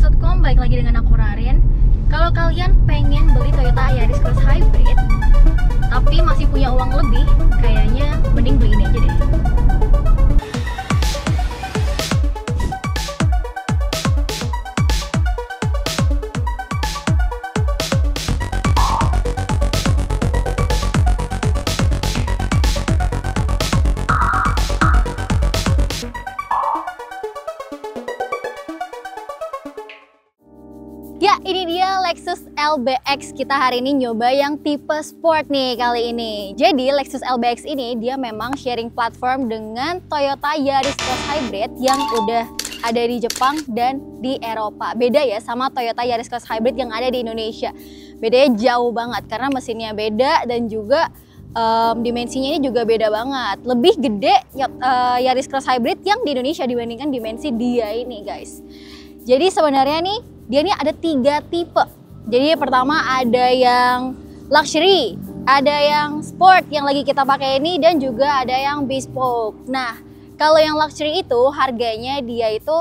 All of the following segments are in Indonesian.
Cars.com, balik lagi dengan aku Rarin. Kalau kalian pengen beli Toyota Yaris Cross Hybrid tapi masih punya uang lebih, kayaknya mending beli ini aja deh. Ya, ini dia Lexus LBX. Kita hari ini nyoba yang tipe sport nih kali ini. Jadi Lexus LBX ini dia memang sharing platform dengan Toyota Yaris Cross Hybrid yang udah ada di Jepang dan di Eropa. Beda ya sama Toyota Yaris Cross Hybrid yang ada di Indonesia. Bedanya jauh banget karena mesinnya beda dan juga dimensinya ini juga beda banget. Lebih gede Yaris Cross Hybrid yang di Indonesia dibandingkan dimensi dia ini, guys. Jadi sebenarnya nih dia ini ada 3 tipe. Jadi pertama ada yang luxury, ada yang sport yang lagi kita pakai ini, dan juga ada yang bespoke. Nah, kalau yang luxury itu harganya dia itu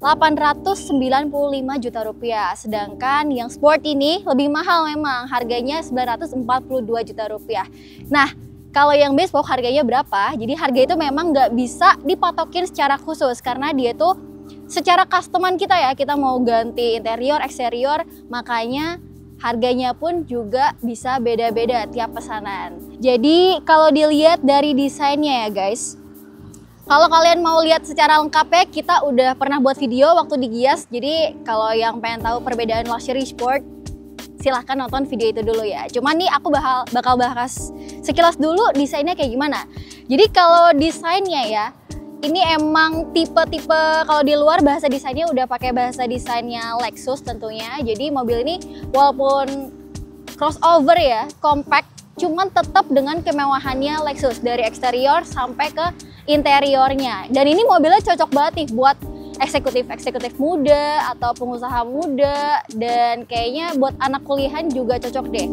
895 juta rupiah. Sedangkan yang sport ini lebih mahal memang, harganya 942 juta rupiah. Nah, kalau yang bespoke harganya berapa? Jadi harga itu memang nggak bisa dipatokin secara khusus karena dia tuh secara customan kita ya, kita mau ganti interior, eksterior, makanya harganya pun juga bisa beda-beda tiap pesanan. Jadi kalau dilihat dari desainnya ya guys, kalau kalian mau lihat secara lengkapnya, kita udah pernah buat video waktu di Gias. Jadi kalau yang pengen tahu perbedaan luxury sport, silahkan nonton video itu dulu ya. Cuman nih aku bakal bahas sekilas dulu desainnya kayak gimana. Jadi kalau desainnya ya, ini emang tipe-tipe, kalau di luar bahasa desainnya udah pakai bahasa desainnya Lexus tentunya. Jadi mobil ini walaupun crossover ya, compact, cuman tetap dengan kemewahannya Lexus dari eksterior sampai ke interiornya. Dan ini mobilnya cocok banget nih buat eksekutif muda atau pengusaha muda, dan kayaknya buat anak kuliahan juga cocok deh.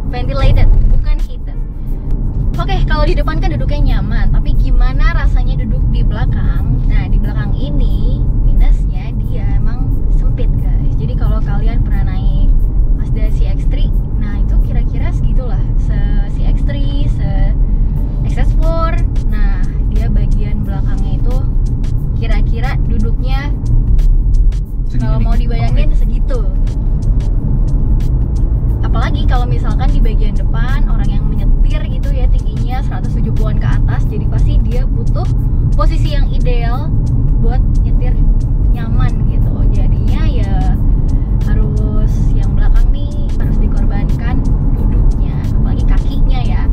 ventilated, bukan heated. Oke, kalau di depan kan duduknya nyaman, tapi gimana rasanya duduk di belakang? Nah, di belakang ini minusnya dia emang sempit guys. Jadi kalau kalian pernah naik Mazda CX-3, nah itu kira-kira segitulah, CX-3, XS4. Nah, dia bagian belakangnya itu kira-kira duduknya kalau mau dibayangin segitu. Apalagi kalau misalkan di bagian depan orang yang menyetir gitu ya tingginya 170-an ke atas, jadi pasti dia butuh posisi yang ideal buat nyetir nyaman gitu. Jadinya ya harus yang belakang nih harus dikorbankan duduknya, apalagi kakinya ya.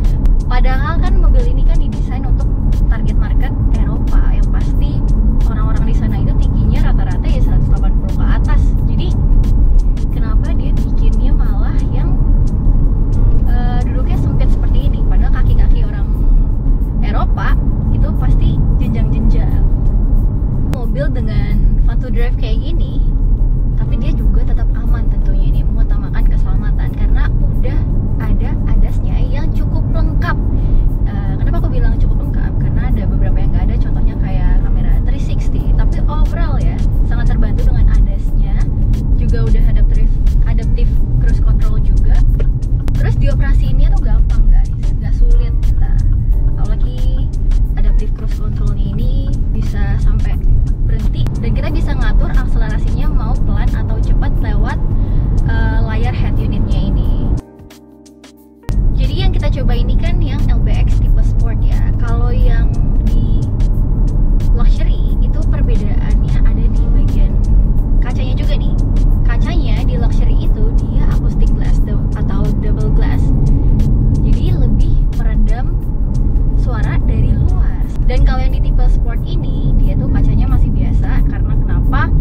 Padahal kan mobil ini kan didesain untuk target market Eropa, yang pasti orang-orang di sana itu tingginya rata-rata ya 180 ke atas. Jadi kenapa dia bikinnya malah yang duduknya sempit seperti ini, padahal kaki-kaki orang Eropa itu pasti jenjang-jenjang. Mobil dengan fun to drive kayak gini, tapi dia juga tetap aman tentunya, ini mengutamakan keselamatan karena udah ada ADAS-nya yang cukup lengkap. Kenapa aku bilang cukup lengkap? Karena ada beberapa yang nggak ada, contohnya kayak kamera 360. Tapi overall ya sangat terbantu dengan ADAS-nya, juga udah adaptive cruise control juga. Terus dioperasiinnya tuh gampang guys, nggak sulit kita. Apalagi adaptive cruise control-nya ini bisa sampai berhenti dan kita bisa ngatur akselerasinya mau pelan atau cepat lewat layar head unitnya ini. Jadi yang kita coba ini kan yang LBX tipe sport ya. Kalau yang di luxury itu perbedaannya ada di bagian kacanya juga nih. Kacanya di luxury itu dia acoustic glass atau double glass, jadi lebih meredam suara dari luar. Dan kalau yang di tipe sport ini dia tuh kacanya masih biasa. Karena kenapa?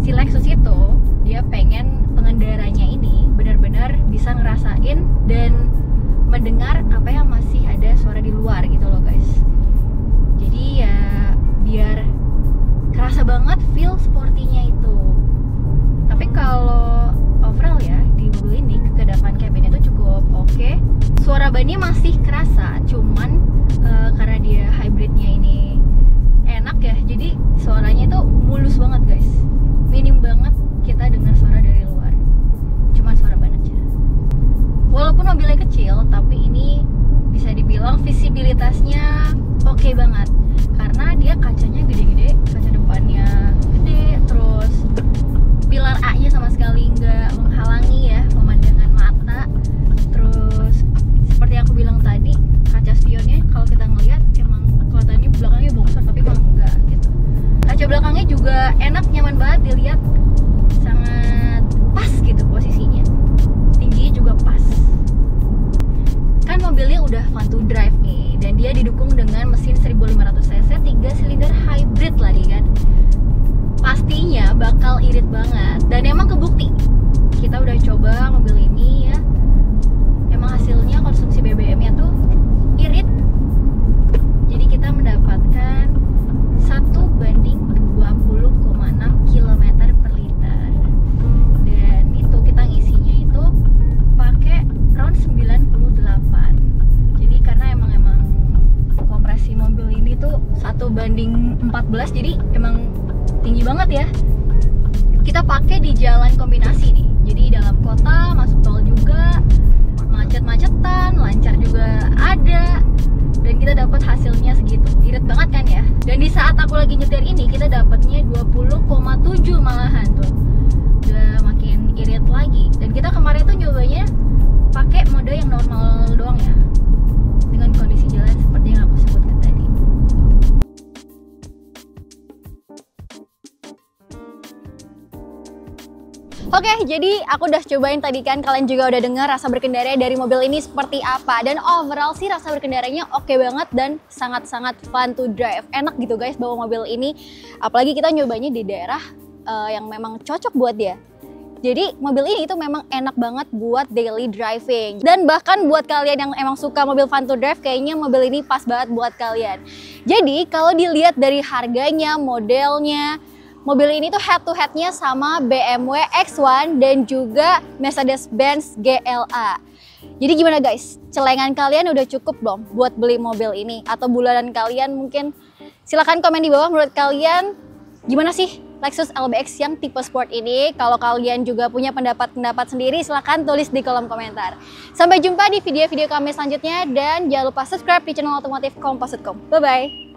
Si Lexus itu dia pengen pengendaranya ini benar-benar bisa ngerasain dan mendengar apa yang masih ada suara di luar gitu loh guys. Jadi ya biar kerasa banget feel sporty-nya itu. Tapi kalau overall ya di mobil ini kekedapan cabin itu cukup oke. Suara bannya masih kerasa, cuman karena dia hybridnya ini enak ya, jadi suaranya itu mulus banget guys. Minim banget kita dengar suara dari luar, cuman suara ban aja. Walaupun mobilnya kecil, tapi ini bisa dibilang visibilitasnya oke banget karena dia kacanya gede-gede, kaca depannya gede, terus pilar A-nya sama sekali nggak menghalangi ya pemandangan mata. Terus seperti aku bilang tadi, kaca spionnya kalau kita ngelihat emang kelihatannya belakangnya bongsor, tapi emang enggak gitu. Kaca belakangnya juga enak, nyaman banget dilihat, sangat pas gitu posisinya, tingginya juga pas. Kan mobilnya udah fun to drive nih, dan dia didukung dengan mesin 1500cc 3 silinder hybrid lagi kan. Pastinya bakal irit banget, dan emang kebukti kita udah coba mobil ini ya, emang hasilnya konsumsi BBM-nya tuh irit. Jadi kita mendapatkan 1:20,6 km per liter, dan itu kita ngisinya itu pakai round 98. Jadi karena emang kompresi mobil ini tuh 1:14, jadi emang tinggi banget ya. Kita pakai di jalan kombinasi nih, jadi dalam kota, masuk tol juga, macet-macetan, lancar juga ada, dan kita dapat hasilnya segitu. Irit banget kan ya. Dan di saat aku lagi nyetir ini kita dapatnya 20,7 malahan tuh, udah makin irit lagi. Dan kita kemarin tuh nyobanya pakai mode yang normal doang ya, dengan kondisi jalan seperti yang aku sebutkan tadi. Oke, jadi aku udah cobain tadi kan, kalian juga udah dengar rasa berkendara dari mobil ini seperti apa. Dan overall sih rasa berkendaranya oke banget dan sangat-sangat fun to drive. Enak gitu guys bawa mobil ini, apalagi kita nyobanya di daerah yang memang cocok buat dia. Jadi mobil ini itu memang enak banget buat daily driving. Dan bahkan buat kalian yang emang suka mobil fun to drive, kayaknya mobil ini pas banget buat kalian. Jadi kalau dilihat dari harganya, modelnya, mobil ini tuh head to headnya sama BMW X1 dan juga Mercedes-Benz GLA. Jadi gimana guys? Celengan kalian udah cukup belum buat beli mobil ini? Atau bulanan kalian mungkin? Silahkan komen di bawah menurut kalian gimana sih Lexus LBX yang tipe sport ini. Kalau kalian juga punya pendapat-pendapat sendiri, silahkan tulis di kolom komentar. Sampai jumpa di video-video kami selanjutnya dan jangan lupa subscribe di channel otomotif Kompas.com. Bye-bye!